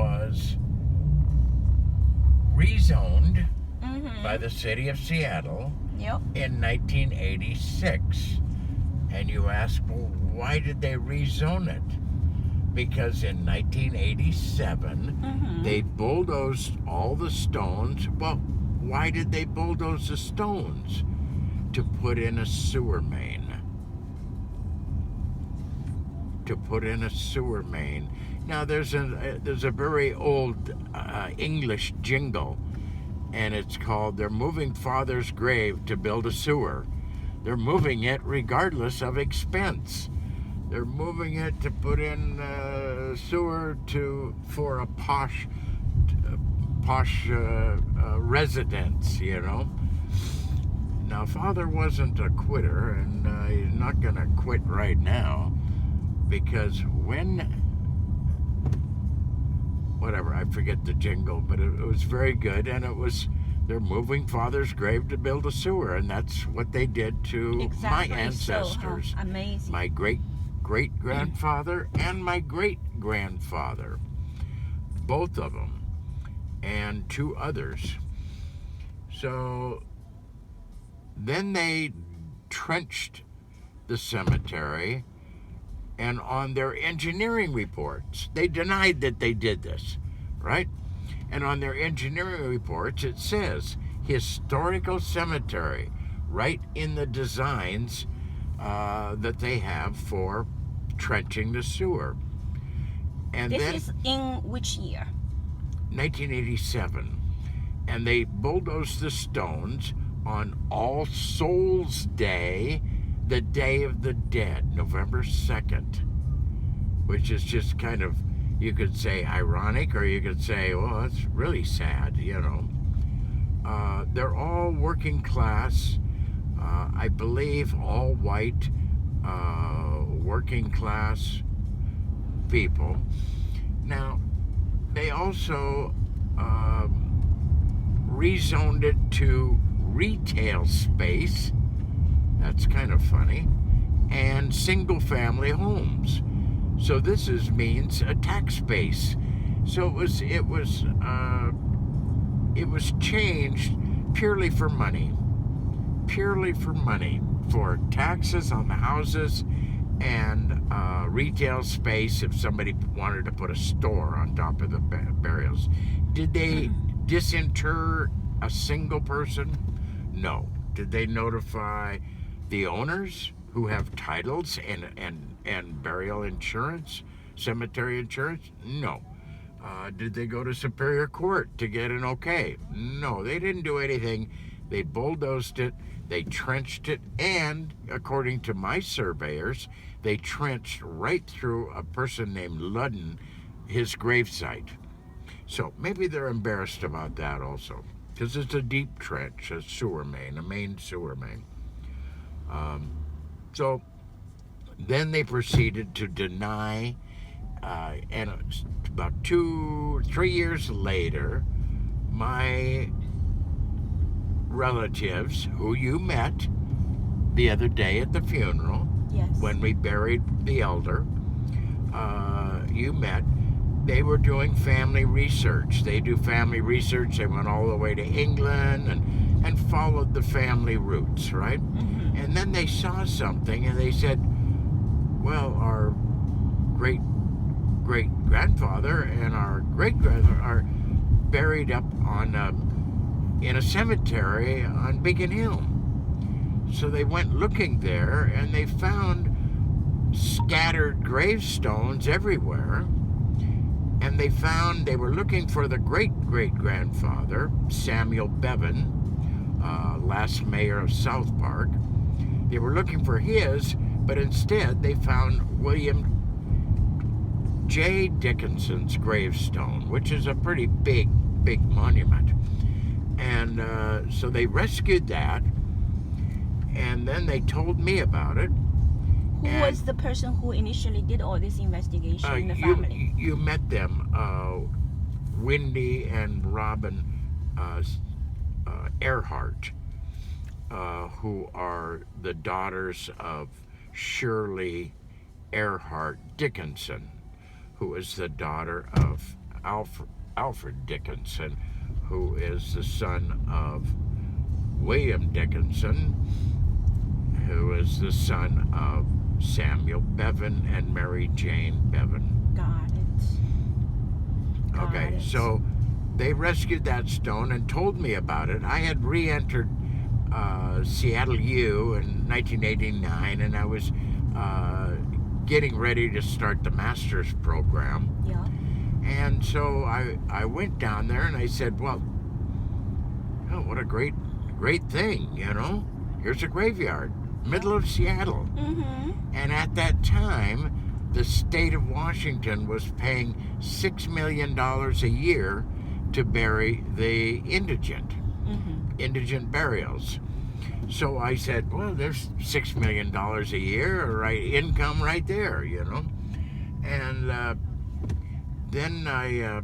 was rezoned Mm-hmm. by the city of Seattle Yep. in 1986. And you ask, well, why did they rezone it? Because in 1987, Mm-hmm. they bulldozed all the stones. Well, why did they bulldoze the stones? To put in a sewer main. To put in a sewer main. Now, there's a very old English jingle, and it's called, "They're moving Father's grave to build a sewer. They're moving it regardless of expense. They're moving it to put in sewer for a posh residence, you know." Now, Father wasn't a quitter, and he's not going to quit right now, because whatever, I forget the jingle, but it was very good, and it was, they're moving Father's grave to build a sewer, and that's what they did to Exactly. my ancestors. So, amazing. My great-great-grandfather and my great-grandfather, both of them, and two others. So then they trenched the cemetery, and on their engineering reports, they denied that they did this, right? And on their engineering reports, it says historical cemetery right in the designs that they have for trenching the sewer. And This then is in which year? 1987. And they bulldozed the stones on All Souls Day, the Day of the Dead, November 2nd, which is just kind of, you could say, ironic, or you could say, well, that's really sad, you know. They're all working class, I believe all white, working class people. Now, they also rezoned it to retail space. That's kind of funny. And single-family homes. So this means a tax base. So it was changed purely for money. Purely for money. For taxes on the houses and retail space if somebody wanted to put a store on top of the burials. Did they disinter a single person? No. Did they notify the owners who have titles and burial insurance, cemetery insurance? No. Did they go to Superior Court to get an okay? No, they didn't do anything. They bulldozed it, they trenched it, and according to my surveyors, they trenched right through a person named Ludden, his gravesite. So maybe they're embarrassed about that also, because it's a deep trench, a sewer main, a main sewer main. So then they proceeded to deny, and about 2-3 years later, my relatives, who you met the other day at the funeral, Yes. when we buried the elder, you met, they were doing family research. They do family research. They went all the way to England and followed the family roots, right? Mm-hmm. And then they saw something and they said, well, our great-great-grandfather and our great-grandfather are buried up in a cemetery on Beacon Hill. So they went looking there and they found scattered gravestones everywhere. And they were looking for the great-great-grandfather, Samuel Bevan, last mayor of South Park. They were looking for his, but instead they found William J. Dickinson's gravestone, which is a pretty big monument. And so they rescued that, and then they told me about it. Who was the person who initially did all this investigation in the family? You met them, Wendy and Robin Earhart, who are the daughters of Shirley Earhart Dickinson, who is the daughter of Alfred Dickinson, who is the son of William Dickinson, who is the son of Samuel Bevan and Mary Jane Bevan. Got it. Okay, so they rescued that stone and told me about it. I had re-entered Seattle U in 1989, and I was getting ready to start the master's program. Yeah. And so I went down there and I said, well, oh, what a great thing, you know. Here's a graveyard, middle of Seattle. Mm-hmm. And at that time, the state of Washington was paying $6 million a year to bury the indigent, indigent burials. So I said, well, there's $6 million a year, right, income right there, you know. And then I,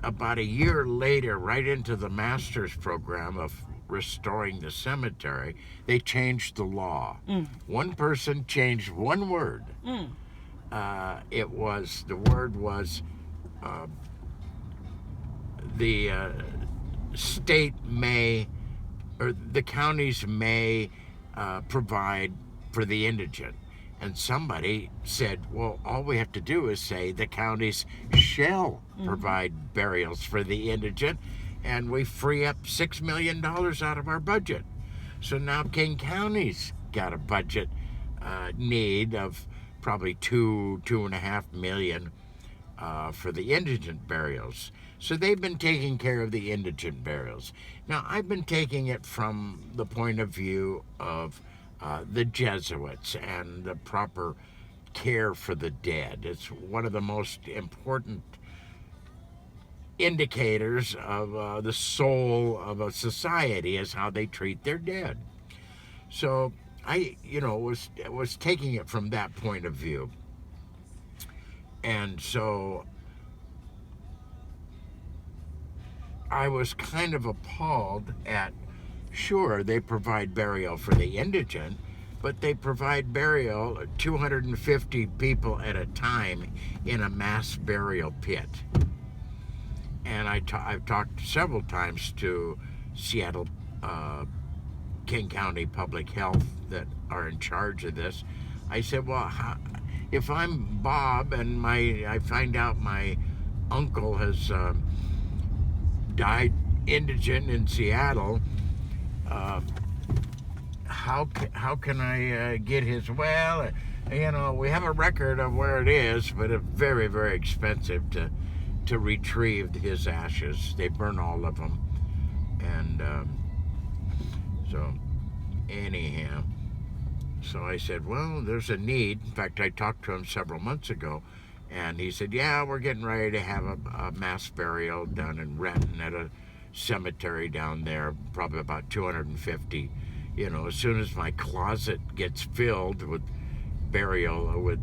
about a year later, right into the master's program of restoring the cemetery, they changed the law. One person changed one word. The word was the state may, or the counties may provide for the indigent. And somebody said, well, all we have to do is say the counties shall provide burials for the indigent, and we free up $6 million out of our budget. So now King County's got a budget need of probably $2.5 million for the indigent burials. So they've been taking care of the indigent burials. Now, I've been taking it from the point of view of the Jesuits and the proper care for the dead. It's one of the most important indicators of the soul of a society is how they treat their dead. So I, was taking it from that point of view. And so I was kind of appalled at, sure, they provide burial for the indigent, but they provide burial 250 people at a time in a mass burial pit. And I've talked several times to Seattle, King County Public Health that are in charge of this. I said, well, if I'm Bob and I find out my uncle has died indigent in Seattle, how can I get his? Well, we have a record of where it is, but it's very, very expensive to retrieve his ashes. They burn all of them, and so anyhow, so I said, well, there's a need. In fact, I talked to him several months ago, and he said, yeah, we're getting ready to have a mass burial done in Renton at a cemetery down there, probably about 250. As soon as my closet gets filled with burial, with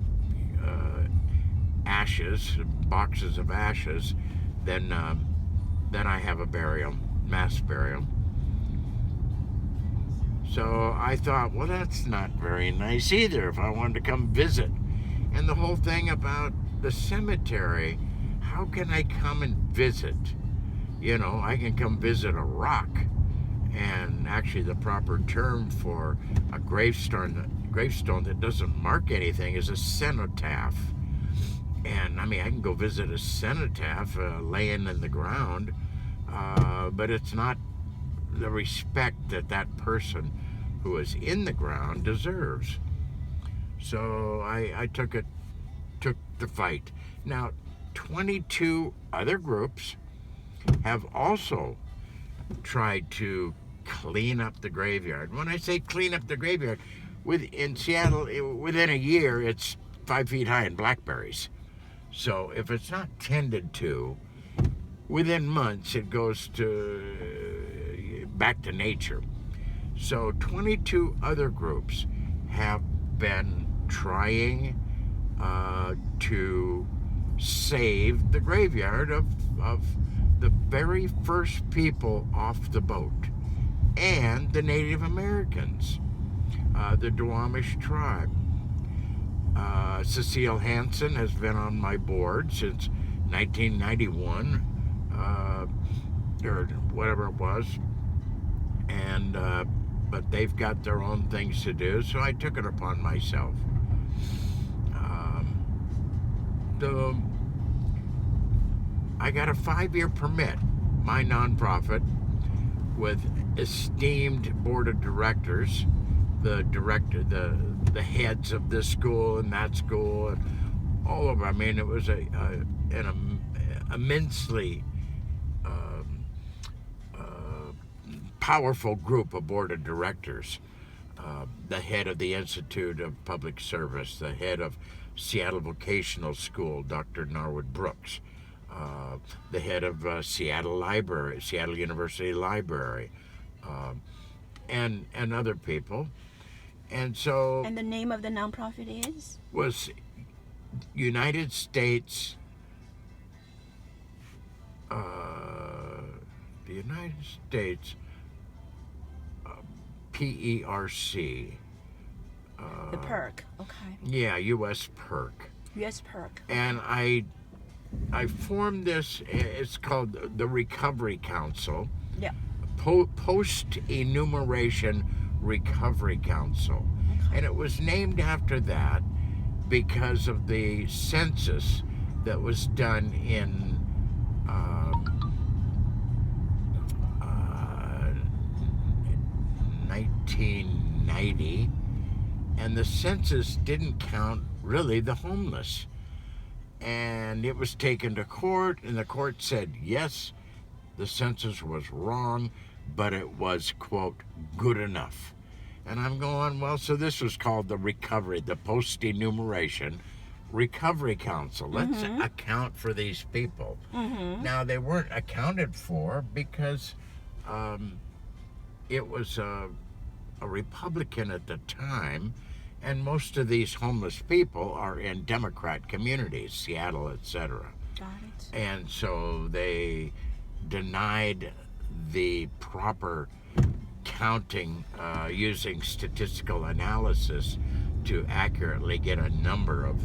ashes, boxes of ashes, then I have a burial, mass burial. So I thought, well, that's not very nice either if I wanted to come visit. And the whole thing about the cemetery, how can I come and visit? I can come visit a rock. And actually the proper term for a gravestone that doesn't mark anything is a cenotaph. And I can go visit a cenotaph laying in the ground, but it's not the respect that person who is in the ground deserves. So I took the fight. Now, 22 other groups have also tried to clean up the graveyard. When I say clean up the graveyard, in Seattle, within a year, it's 5 feet high in blackberries. So if it's not tended to, within months it goes back to nature. So 22 other groups have been trying to save the graveyard of the very first people off the boat, and the Native Americans, the Duwamish tribe. Cecile Hansen has been on my board since 1991, or whatever it was, and but they've got their own things to do, so I took it upon myself. I got a 5-year permit, my nonprofit, with esteemed board of directors, the heads of this school and that school, and all of them. I mean, it was an immensely powerful group of board of directors. The head of the Institute of Public Service, the head of Seattle Vocational School, Dr. Norwood Brooks, the head of Seattle University Library, and other people. And so... And the name of the nonprofit is? Was United States... the United States... PERC. The PERC, okay. Yeah, U.S. PERC. U.S. PERC. And I formed this, it's called the Recovery Council. Yeah. Post-enumeration Recovery Council. Okay. And it was named after that because of the census that was done in 1990, and the census didn't count really the homeless. And it was taken to court, and the court said, yes, the census was wrong, but it was, quote, good enough. And I'm going, well, so this was called the post-enumeration Recovery Council. Let's account for these people. Now, they weren't accounted for because it was a Republican at the time, and most of these homeless people are in Democrat communities, Seattle, etc. Got it. And so they denied the proper counting using statistical analysis to accurately get a number of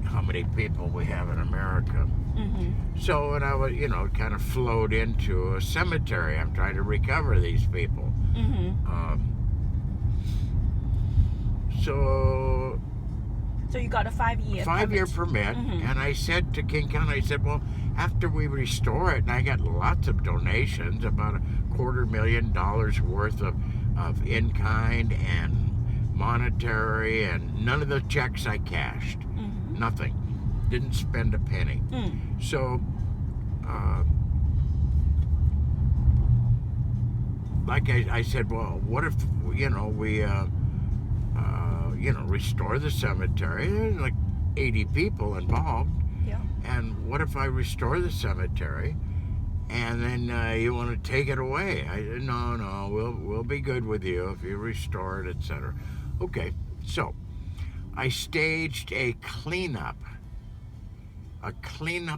how many people we have in America. So, and I was, kind of flowed into a cemetery. I'm trying to recover these people. So you got a 5-year permit, and I said to King County, I said, well, after we restore it, and I got lots of donations, about $250,000 worth of in-kind and monetary, and none of the checks I cashed. Nothing. Didn't spend a penny. So, like I said, well, what if, we restore the cemetery? There's like 80 people involved. Yeah. And what if I restore the cemetery and then you want to take it away? I said, no, we'll be good with you if you restore it, etc. Okay, so I staged a cleanup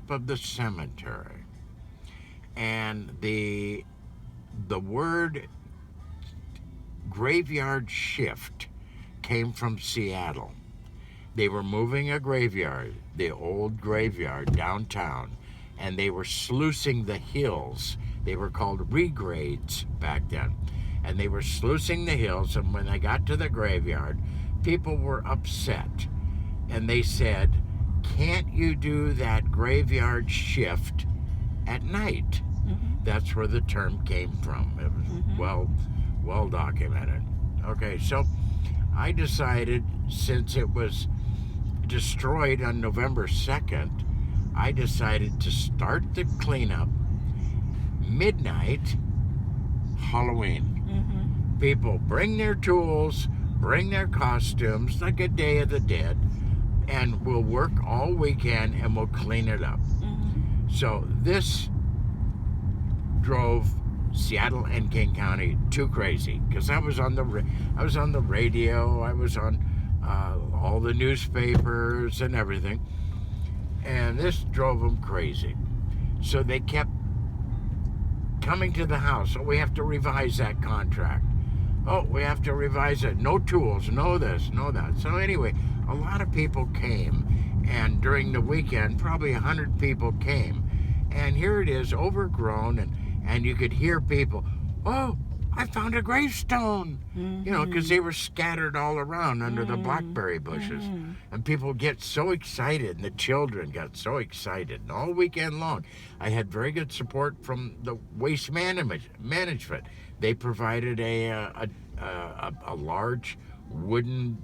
of the cemetery, and the word graveyard shift came from Seattle. They were moving a graveyard, the old graveyard downtown, and they were sluicing the hills. They were called regrades back then. And they were sluicing the hills, and when they got to the graveyard, people were upset. And they said, can't you do that graveyard shift at night? That's where the term came from. It was well documented. Okay, so I decided, since it was destroyed on November 2nd, I decided to start the cleanup midnight Halloween. People bring their tools, bring their costumes, like a Day of the Dead, and we'll work all weekend and we'll clean it up. So this drove Seattle and King County too crazy, because I was on the radio, I was on all the newspapers and everything, and this drove them crazy. So they kept coming to the house. So we have to revise that contract. Oh, we have to revise it. No tools, no this, no that. So anyway, a lot of people came, and during the weekend, probably 100 people came. And here it is, overgrown, and you could hear people, oh, I found a gravestone, you know, because they were scattered all around under the blackberry bushes. And people get so excited, and the children got so excited. And all weekend long, I had very good support from the waste management. They provided a large wooden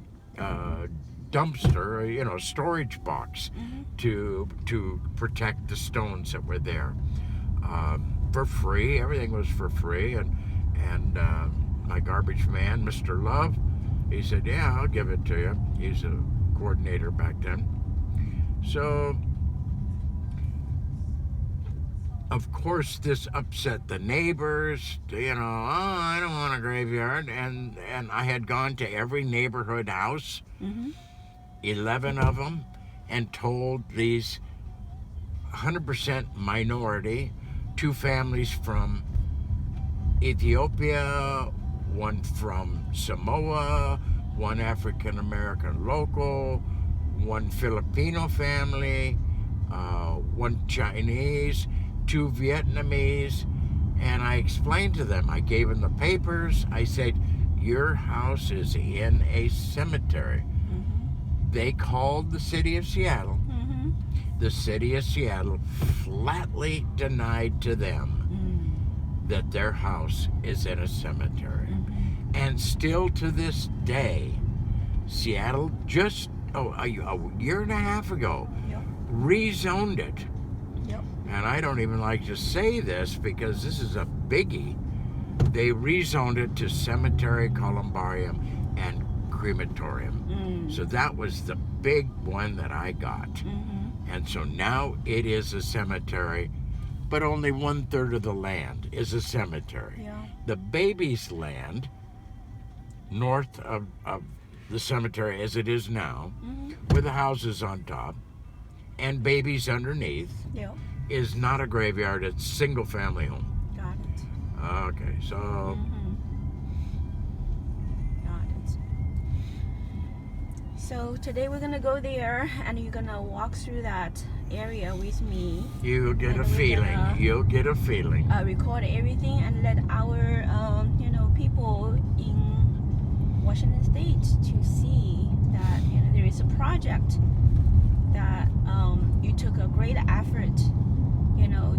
dumpster, you know, storage box to protect the stones that were there for free. Everything was for free, and my garbage man, Mr. Love, he said, "Yeah, I'll give it to you." He's a coordinator back then. So, of course, this upset the neighbors. You know, oh, I don't want a graveyard, and I had gone to every neighborhood house, 11 of them, and told these 100% minority, 2 families from Ethiopia, 1 from Samoa, 1 African American local, 1 Filipino family, 1 Chinese, 2 Vietnamese, and I explained to them, I gave them the papers, I said, your house is in a cemetery. They called the city of Seattle. The city of Seattle flatly denied to them that their house is in a cemetery. And still to this day, Seattle just a year and a half ago rezoned it. And I don't even like to say this because this is a biggie. They rezoned it to cemetery, columbarium, and crematorium. So that was the big one that I got. And so now it is a cemetery, but only 1/3 of the land is a cemetery. The baby's land, north of the cemetery as it is now, with the houses on top, and babies underneath, is not a graveyard, it's single family home. Got it. Okay, so... Got it. So today we're gonna go there, and you're gonna walk through that area with me. You'll get a feeling. You'll get a feeling. Record everything and let our, people in Washington State to see that there is a project that you took a great effort,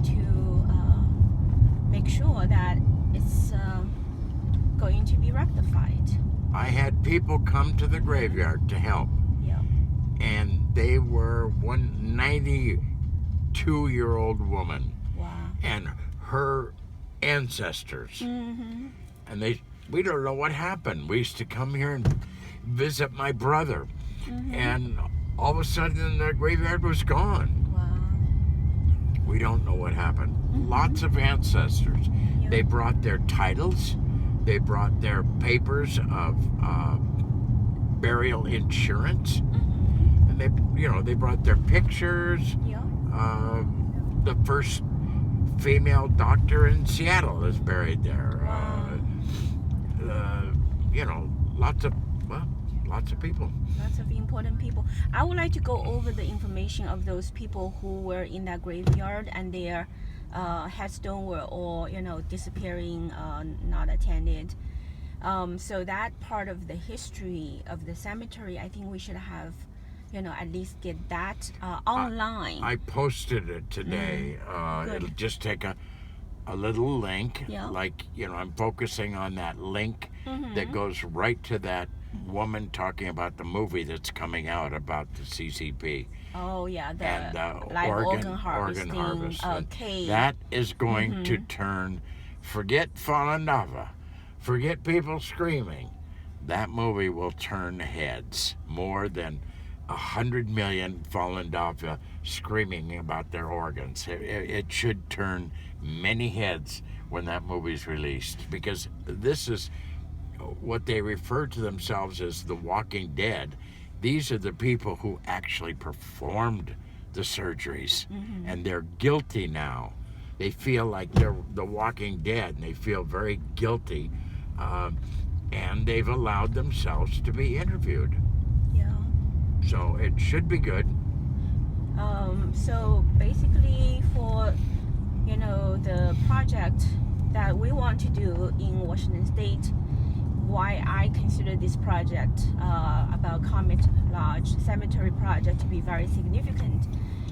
to make sure that it's going to be rectified. I had people come to the graveyard to help. And they were one 92-year-old woman. Wow. And her ancestors. And we don't know what happened. We used to come here and visit my brother. And all of a sudden the graveyard was gone. We don't know what happened. Lots of ancestors. They brought their titles. They brought their papers of burial insurance. And they brought their pictures. The first female doctor in Seattle is buried there. Lots of people. Lots of important people. I would like to go over the information of those people who were in that graveyard and their headstone were all, disappearing, not attended. So that part of the history of the cemetery, I think we should have, at least get that online. I posted it today. It'll just take a little link. I'm focusing on that link that goes right to that woman talking about the movie that's coming out about the CCP. Oh yeah, the and live organ harvest. Cave. That is going to turn. Forget Fallen Lava. Forget people screaming. That movie will turn heads. More than 100 million Fallen Lava screaming about their organs. It should turn many heads when that movie's released, because this is what they refer to themselves as the Walking Dead. These are the people who actually performed the surgeries, and they're guilty now. They feel like they're the Walking Dead, and they feel very guilty. and they've allowed themselves to be interviewed. Yeah. So it should be good. So basically, for the project that we want to do in Washington State, why I consider this project about Comet Lodge Cemetery project to be very significant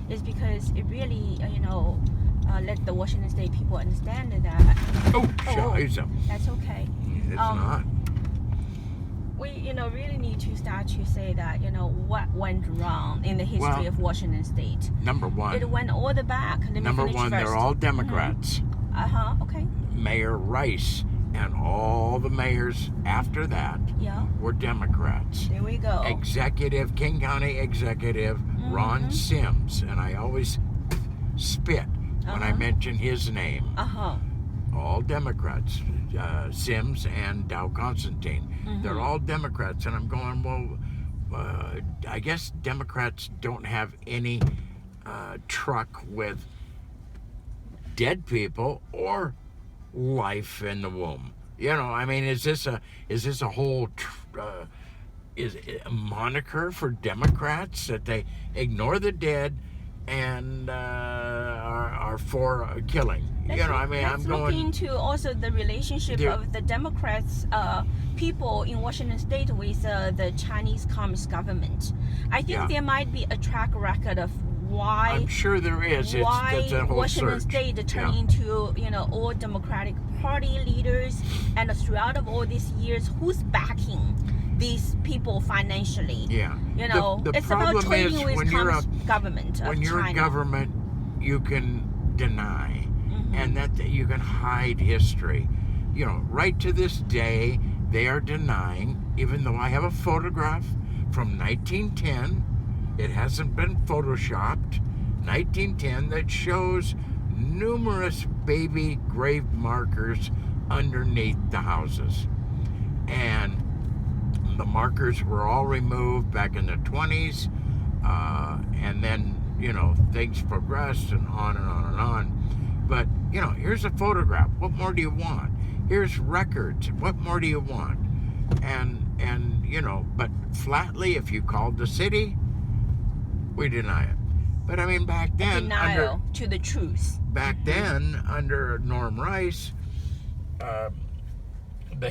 is because it really let the Washington State people understand that. Oh, scheiße. That's okay. It's not. We really need to start to say that what went wrong in the history of Washington State. Number one. It went all the back. Number one, they're all Democrats. Okay. Mayor Rice and all the mayors after that were Democrats. There we go. King County Executive Ron Sims, and I always spit when I mention his name. All Democrats, Sims and Dow Constantine. They're all Democrats, and I'm going, well, I guess Democrats don't have any truck with dead people or life in the womb. I mean, is this a whole is it a moniker for Democrats that they ignore the dead and are for killing? Let's look into also the relationship of the Democrats people in Washington State with the Chinese Communist government. I think there might be a track record of why. I'm sure there is. Why it's a whole Washington State turned into all Democratic Party leaders, and throughout of all these years, who's backing these people financially? The it's about problem trading is with when you're government of when you're China. a government, you can deny, and that you can hide history. Right to this day, they are denying, even though I have a photograph from 1910, it hasn't been photoshopped, 1910, that shows numerous baby grave markers underneath the houses. And the markers were all removed back in the 20s, and then, things progressed and on and on and on. But, here's a photograph. What more do you want? Here's records. What more do you want? And but flatly, if you called the city, we deny it. But I mean, back then, denial to the truth. Back then, under Norm Rice, the